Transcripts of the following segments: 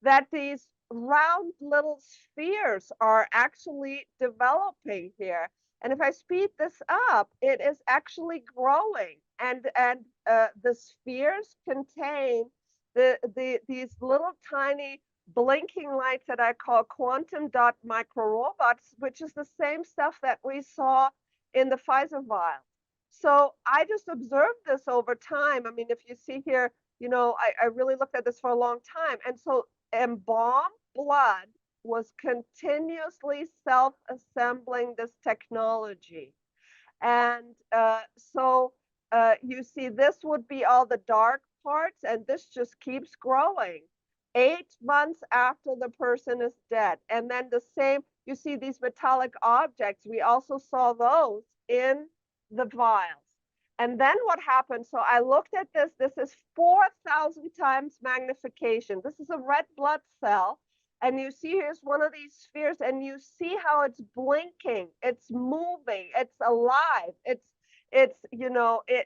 that these round little spheres are actually developing here. And if I speed this up, it is actually growing. And the spheres contain these little tiny blinking lights that I call quantum dot microrobots, which is the same stuff that we saw in the Pfizer vial. So I just observed this over time. I mean, if you see here, I really looked at this for a long time. And so embalmed blood was continuously self-assembling this technology. And you see, this would be all the dark parts, and this just keeps growing 8 months after the person is dead. And then the same, you see these metallic objects, we also saw those in the vials. And then what happened? So I looked at this. This is 4,000 times magnification. This is a red blood cell. And you see here's one of these spheres, and you see how it's blinking, it's moving, it's alive, it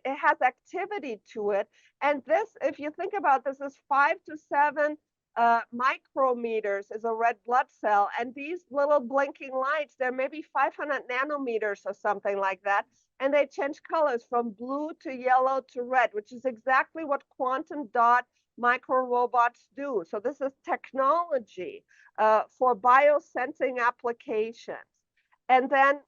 has activity to it. And this, if you think about this, is 5 to 7 micrometers is a red blood cell. And these little blinking lights, they're maybe 500 nanometers or something like that. And they change colors from blue to yellow to red, which is exactly what quantum dot microrobots do. So this is technology for biosensing applications. And then,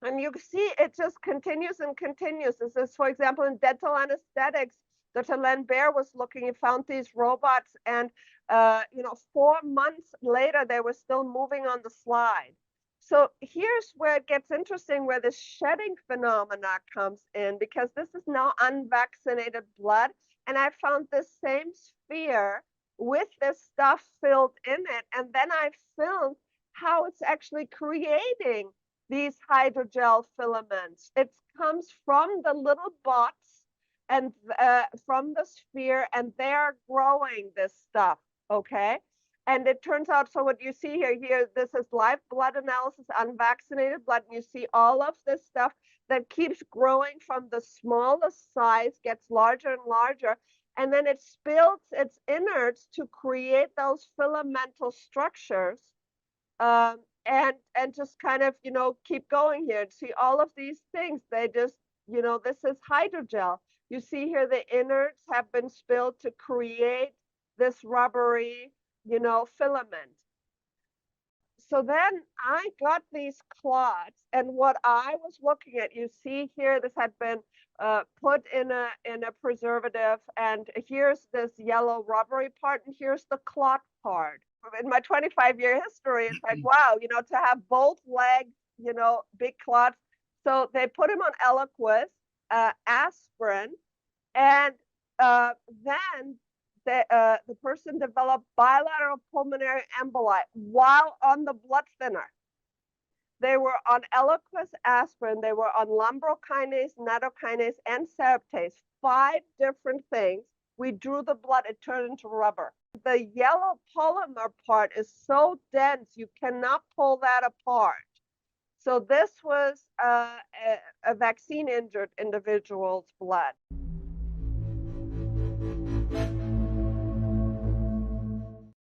and you see it just continues and continues. This is, for example, in dental anesthetics, Dr. Len Baer was looking, he found these robots, and 4 months later, they were still moving on the slide. So here's where it gets interesting, where the shedding phenomena comes in, because this is now unvaccinated blood. And I found this same sphere with this stuff filled in it. And then I filmed how it's actually creating these hydrogel filaments. It comes from the little bots and from the sphere, and they're growing this stuff, okay? And it turns out, so what you see here, this is live blood analysis, unvaccinated blood, and you see all of this stuff that keeps growing from the smallest size, gets larger and larger, and then it spills its innards to create those filamental structures, and just kind of, keep going here. See all of these things, they just, this is hydrogel. You see here the innards have been spilled to create this rubbery, filament. So then I got these clots, and what I was looking at, you see here, this had been put in a preservative, and here's this yellow rubbery part, and here's the clot part. In my 25-year history, it's like, wow, to have both legs, big clots. So they put him on Eliquis, aspirin, and then the person developed bilateral pulmonary emboli while on the blood thinner. They were on Eliquis, aspirin, they were on lumbrokinase, nattokinase, and seraptase, 5 different things. We drew the blood, it turned into rubber. The yellow polymer part is so dense, you cannot pull that apart. So this was a vaccine-injured individual's blood.